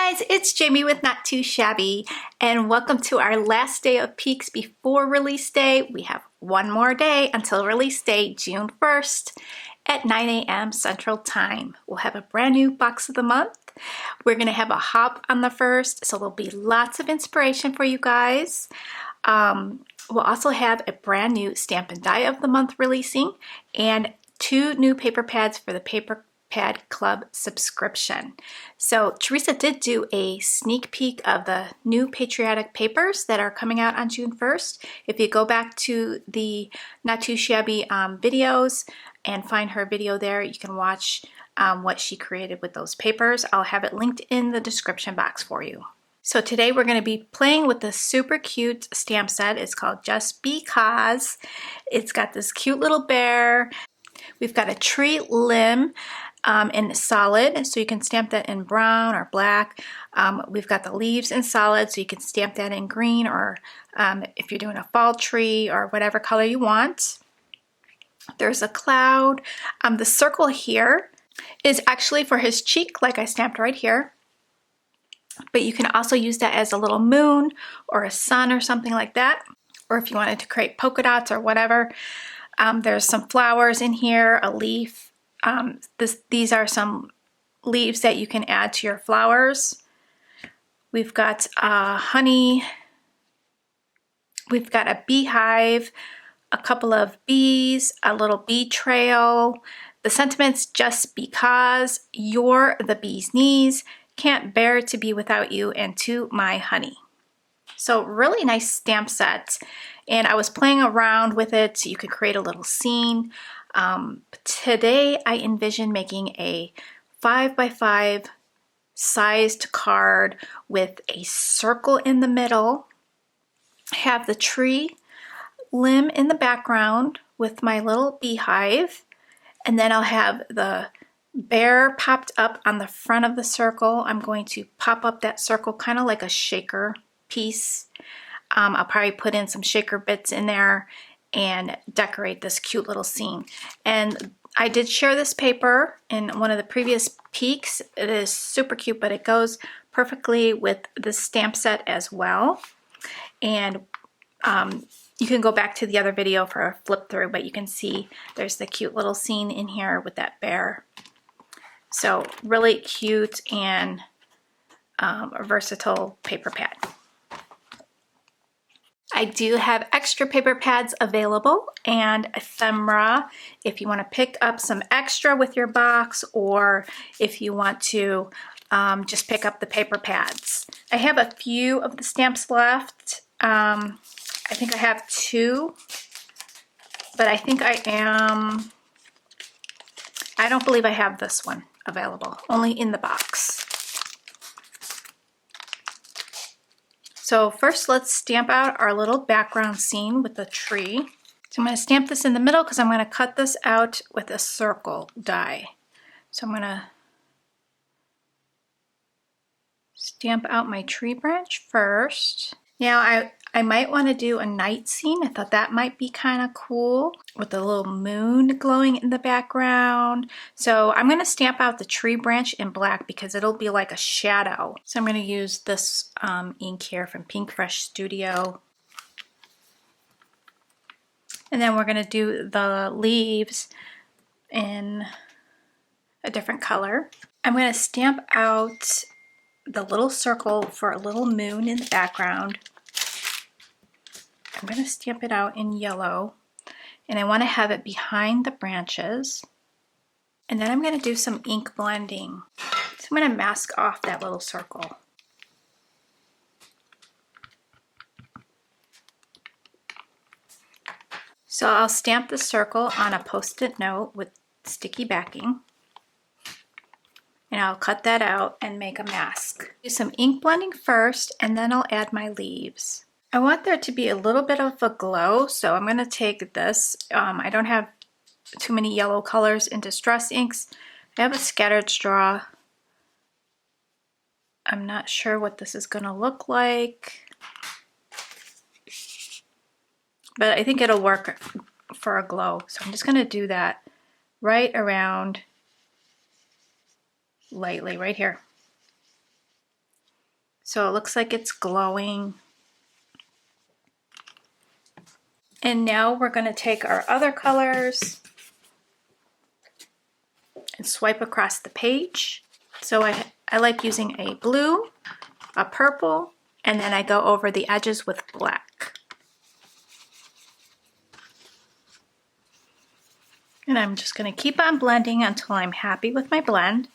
guys, it's Jamie with Not Too Shabby, and welcome to our last day of peaks before release day. We have one more day until release day, June 1st at 9 a.m. Central Time. We'll have a brand new box of the month. We're going to have a hop on the 1st, so there'll be lots of inspiration for you guys. We'll also have a brand new stamp and die of the month releasing, and 2 new paper pads for the Paper Pad Club subscription. So Teresa did do a sneak peek of the new patriotic papers that are coming out on June 1st. If you go back to the Not Too Shabby videos and find her video there, you can watch what she created with those papers. I'll have it linked in the description box for you. So today we're going to be playing with this super cute stamp set. It's called Just Because. It's got this cute little bear. We've got a tree limb in solid, so you can stamp that in brown or black. We've got the leaves in solid, so you can stamp that in green, or if you're doing a fall tree or whatever color you want. There's a cloud. The circle here is actually for his cheek, like I stamped right here. But you can also use that as a little moon or a sun or something like that. Or if you wanted to create polka dots or whatever. There's some flowers in here, a leaf. These are some leaves that you can add to your flowers. We've got honey. We've got a beehive, a couple of bees, a little bee trail. The sentiments, just because you're the bee's knees, can't bear to be without you, and to my honey. So really nice stamp set. And I was playing around with it so you could create a little scene. Today I envision making a 5x5 sized card with a circle in the middle. Have the tree limb in the background with my little beehive. And then I'll have the bear popped up on the front of the circle. I'm going to pop up that circle kind of like a shaker piece. I'll probably put in some shaker bits in there and decorate this cute little scene. And I did share this paper in one of the previous peeks. It is super cute, but it goes perfectly with the stamp set as well. And you can go back to the other video for a flip through, but you can see there's the cute little scene in here with that bear. So really cute and a versatile paper pad. I do have extra paper pads available and ephemera if you want to pick up some extra with your box, or if you want to just pick up the paper pads. I have a few of the stamps left. I think I have 2, but I don't believe I have this one available, only in the box. So first let's stamp out our little background scene with the tree. So I'm going to stamp this in the middle because I'm going to cut this out with a circle die. So I'm going to stamp out my tree branch first. Now I might want to do a night scene. I thought that might be kind of cool with the little moon glowing in the background. So I'm going to stamp out the tree branch in black because it'll be like a shadow. So I'm going to use this ink here from Pink Fresh Studio. And then we're going to do the leaves in a different color. I'm going to stamp out the little circle for a little moon in the background. I'm going to stamp it out in yellow, and I want to have it behind the branches. And then I'm going to do some ink blending. So I'm going to mask off that little circle. So I'll stamp the circle on a post-it note with sticky backing. And I'll cut that out and make a mask. Do some ink blending first, and then I'll add my leaves. I want there to be a little bit of a glow, so I'm going to take this. I don't have too many yellow colors in Distress Inks. I have a scattered straw. I'm not sure what this is going to look like, but I think it'll work for a glow. So I'm just going to do that right around lightly right here. So it looks like it's glowing. And now we're going to take our other colors and swipe across the page. So I like using a blue, a purple, and then I go over the edges with black. And I'm just going to keep on blending until I'm happy with my blend.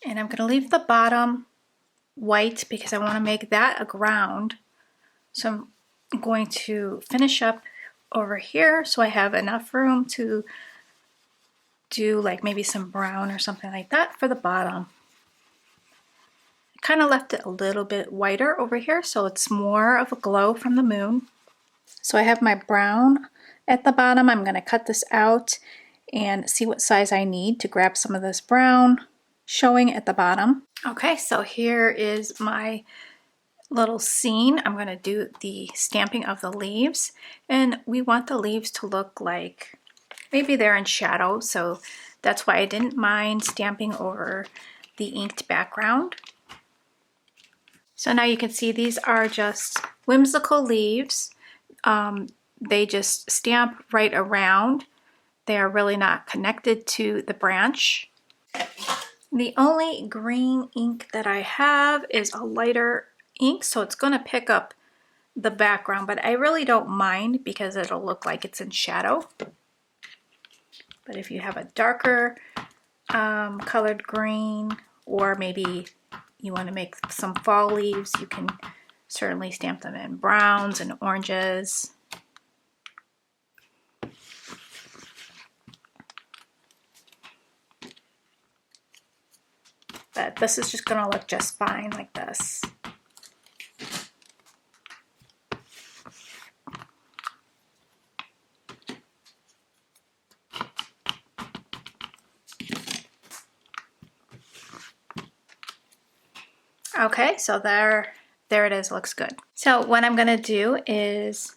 And I'm going to leave the bottom white because I want to make that a ground. So I'm going to finish up over here so I have enough room to do like maybe some brown or something like that for the bottom. I kind of left it a little bit whiter over here so it's more of a glow from the moon. So I have my brown at the bottom. I'm going to cut this out and see what size I need to grab some of this brown showing at the bottom. Okay, so here is my little scene. I'm going to do the stamping of the leaves, and we want the leaves to look like maybe they're in shadow, so that's why I didn't mind stamping over the inked background. So now you can see these are just whimsical leaves. They just stamp right around. They are really not connected to the branch. The only green ink that I have is a lighter ink, so it's going to pick up the background, but I really don't mind because it'll look like it's in shadow. But if you have a darker colored green, or maybe you want to make some fall leaves, you can certainly stamp them in browns and oranges. But this is just going to look just fine like this. Okay, so there it is, looks good. So what I'm gonna do is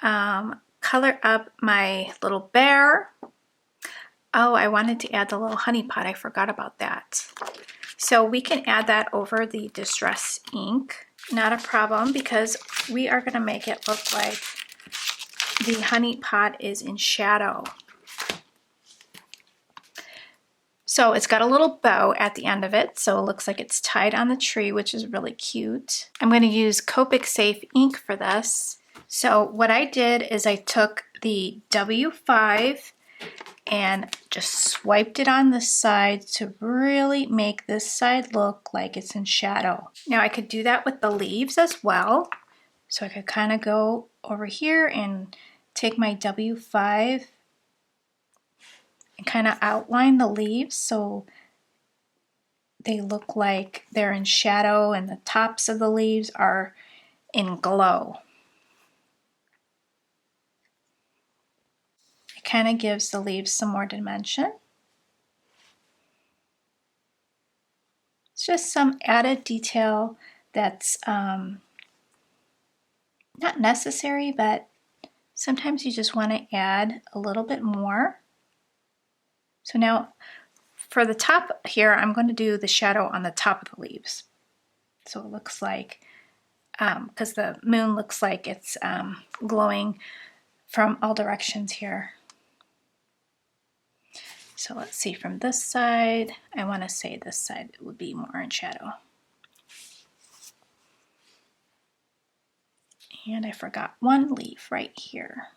color up my little bear. Oh, I wanted to add the little honey pot, I forgot about that. So we can add that over the distress ink. Not a problem, because we are gonna make it look like the honey pot is in shadow. So it's got a little bow at the end of it, so it looks like it's tied on the tree, which is really cute. I'm going to use Copic Safe ink for this. So what I did is I took the W5 and just swiped it on the side to really make this side look like it's in shadow. Now I could do that with the leaves as well. So I could kind of go over here and take my W5 and kind of outline the leaves so they look like they're in shadow and the tops of the leaves are in glow. It kind of gives the leaves some more dimension. It's just some added detail that's not necessary, but sometimes you just want to add a little bit more. So now for the top here, I'm going to do the shadow on the top of the leaves. So it looks like, because the moon looks like it's glowing from all directions here. So let's see, from this side, I want to say this side would be more in shadow. And I forgot one leaf right here.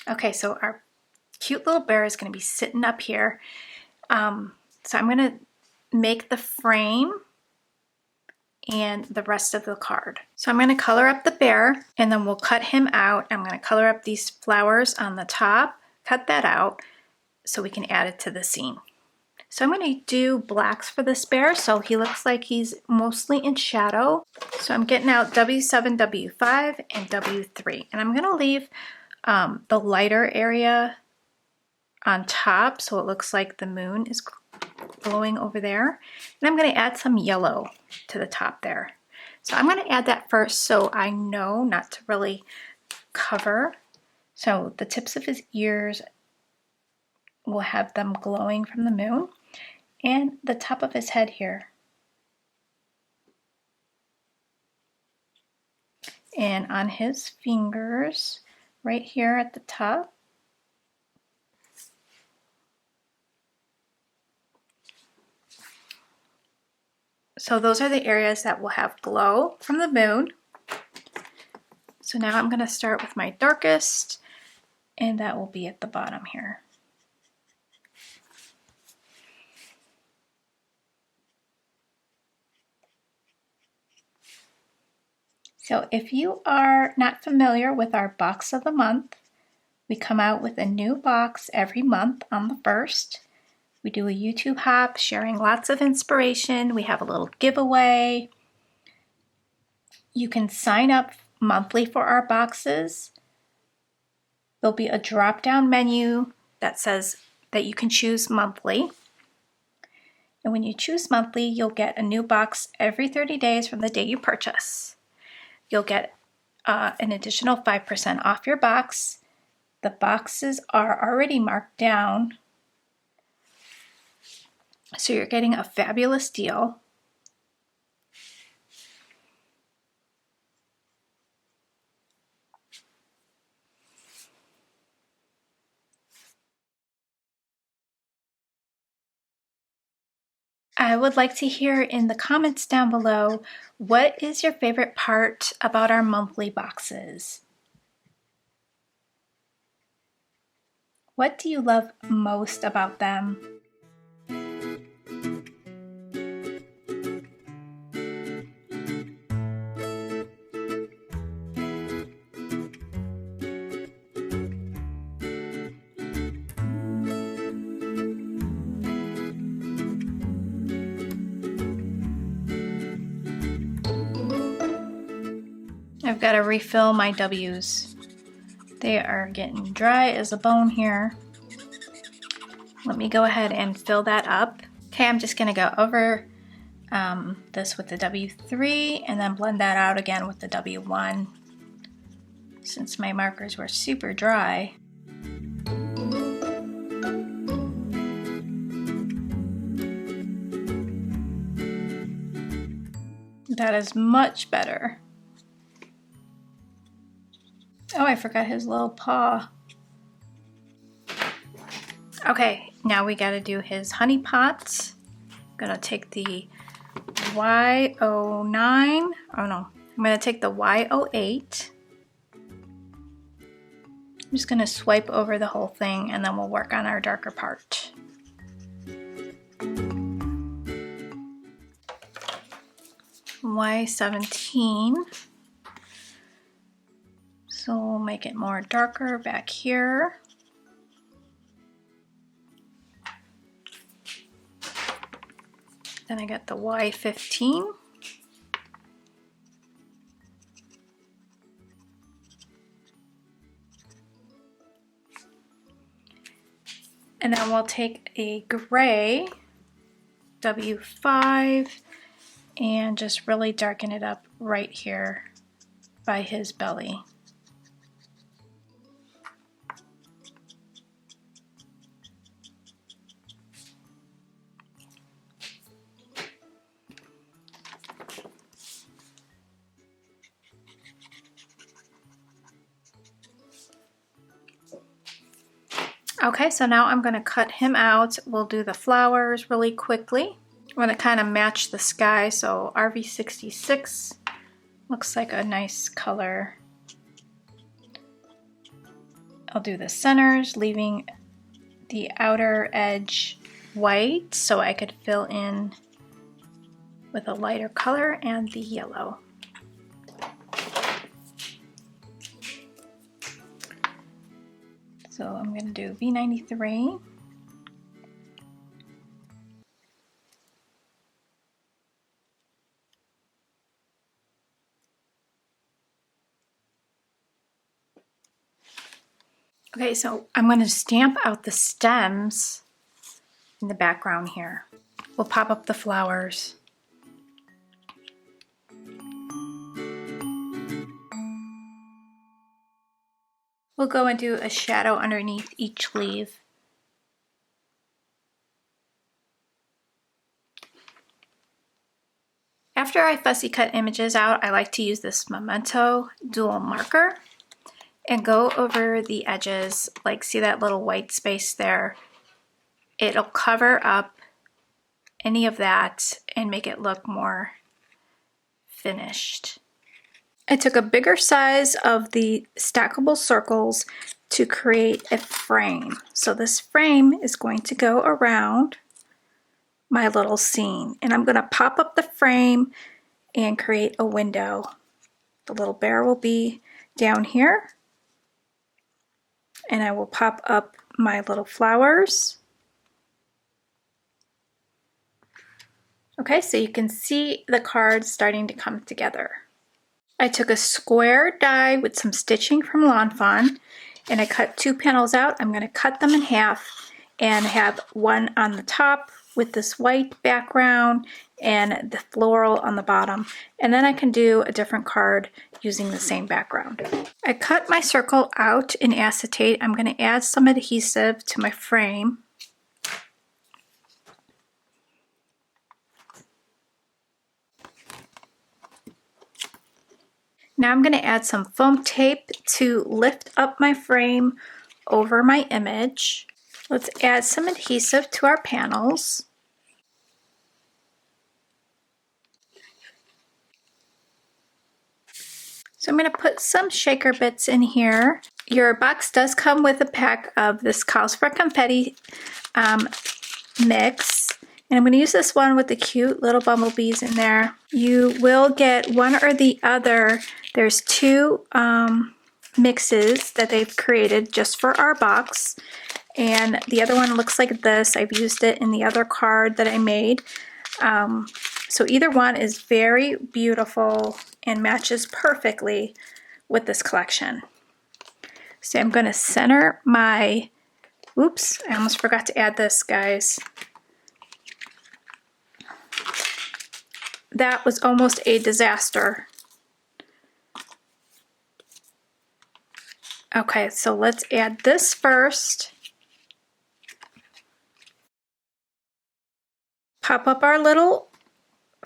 Okay, so our cute little bear is going to be sitting up here. So I'm going to make the frame and the rest of the card. So I'm going to color up the bear, and then we'll cut him out. I'm going to color up these flowers on the top, cut that out so we can add it to the scene. So I'm going to do blacks for this bear so he looks like he's mostly in shadow. So I'm getting out W7, W5, and W3, and I'm going to leave the lighter area on top so it looks like the moon is glowing over there. And I'm going to add some yellow to the top there. So I'm going to add that first so I know not to really cover. So the tips of his ears, we'll have them glowing from the moon, and the top of his head here. And on his fingers, right here at the top. So those are the areas that will have glow from the moon. So now I'm going to start with my darkest, and that will be at the bottom here. So if you are not familiar with our box of the month, we come out with a new box every month on the 1st. We do a YouTube hop sharing lots of inspiration. We have a little giveaway. You can sign up monthly for our boxes. There'll be a drop-down menu that says that you can choose monthly. And when you choose monthly, you'll get a new box every 30 days from the day you purchase. You'll get an additional 5% off your box. The boxes are already marked down, so you're getting a fabulous deal. I would like to hear in the comments down below, what is your favorite part about our monthly boxes? What do you love most about them? I've got to refill my W's. They are getting dry as a bone here. Let me go ahead and fill that up. Okay, I'm just gonna go over this with the W3 and then blend that out again with the W1 since my markers were super dry. That is much better. Oh, I forgot his little paw. Okay, now we gotta do his honey pots. I'm gonna take the Y09, oh no, I'm gonna take the Y08. I'm just gonna swipe over the whole thing and then we'll work on our darker part. Y17. So we'll make it more darker back here. Then I got the Y15. And then we'll take a gray W5 and just really darken it up right here by his belly. Okay, so now I'm going to cut him out. We'll do the flowers really quickly. I'm going to kind of match the sky, so RV66 looks like a nice color. I'll do the centers, leaving the outer edge white so I could fill in with a lighter color and the yellow. So I'm going to do V93. Okay, so I'm going to stamp out the stems in the background here. We'll pop up the flowers. We'll go and do a shadow underneath each leaf. After I fussy cut images out, I like to use this Memento dual marker and go over the edges, like see that little white space there? It'll cover up any of that and make it look more finished. I took a bigger size of the stackable circles to create a frame. So this frame is going to go around my little scene, and I'm going to pop up the frame and create a window. The little bear will be down here, and I will pop up my little flowers. Okay, so you can see the cards starting to come together. I took a square die with some stitching from Lawn Fawn, and I cut 2 panels out. I'm going to cut them in half and have one on the top with this white background and the floral on the bottom. And then I can do a different card using the same background. I cut my circle out in acetate. I'm going to add some adhesive to my frame. Now I'm going to add some foam tape to lift up my frame over my image. Let's add some adhesive to our panels. So I'm going to put some shaker bits in here. Your box does come with a pack of this Calls for Confetti mix. And I'm going to use this one with the cute little bumblebees in there. You will get one or the other. There's 2 mixes that they've created just for our box. And the other one looks like this. I've used it in the other card that I made. So either one is very beautiful and matches perfectly with this collection. So I'm going to center my, oops, I almost forgot to add this, guys. That was almost a disaster. Okay, so let's add this first. Pop up our little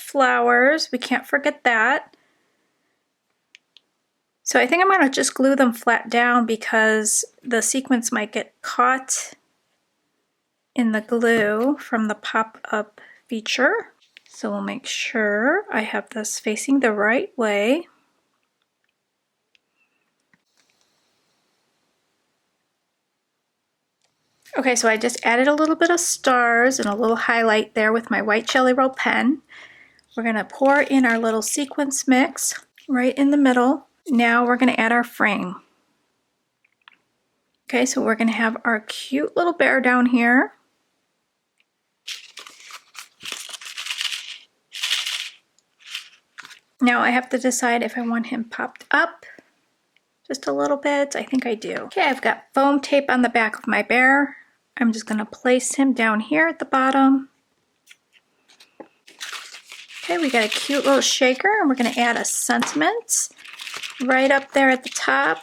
flowers. We can't forget that. So I think I'm going to just glue them flat down because the sequins might get caught in the glue from the pop-up feature. So we'll make sure I have this facing the right way. Okay, so I just added a little bit of stars and a little highlight there with my white Jelly Roll pen. We're going to pour in our little sequence mix right in the middle. Now we're going to add our frame. Okay, so we're going to have our cute little bear down here. Now I have to decide if I want him popped up just a little bit. I think I do. Okay, I've got foam tape on the back of my bear. I'm just going to place him down here at the bottom. Okay, we got a cute little shaker, and we're going to add a sentiment right up there at the top.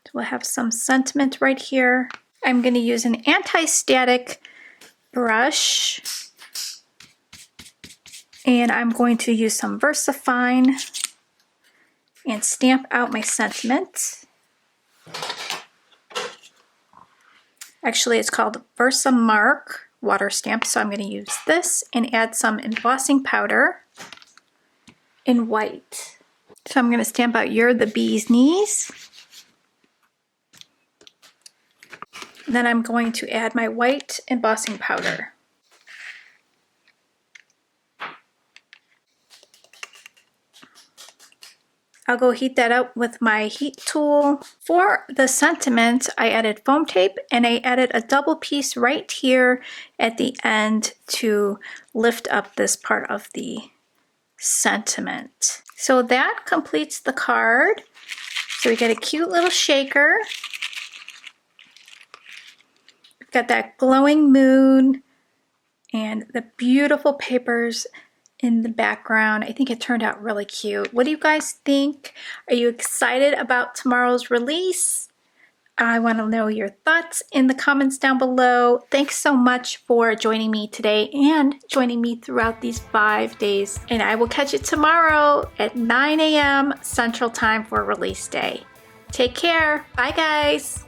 So we'll have some sentiment right here. I'm going to use an anti-static brush, and I'm going to use some VersaFine and stamp out my sentiment. Actually, it's called VersaMark water stamp, so I'm going to use this and add some embossing powder in white. So I'm going to stamp out "You're the Bee's Knees." And then I'm going to add my white embossing powder. I'll go heat that up with my heat tool. For the sentiment, I added foam tape, and I added a double piece right here at the end to lift up this part of the sentiment. So that completes the card. So we get a cute little shaker. We've got that glowing moon and the beautiful papers in the background. I think it turned out really cute. What do you guys think? Are you excited about tomorrow's release? I want to know your thoughts in the comments down below. Thanks so much for joining me today and joining me throughout these 5 days. And I will catch you tomorrow at 9 a.m. Central Time for release day. Take care. Bye, guys.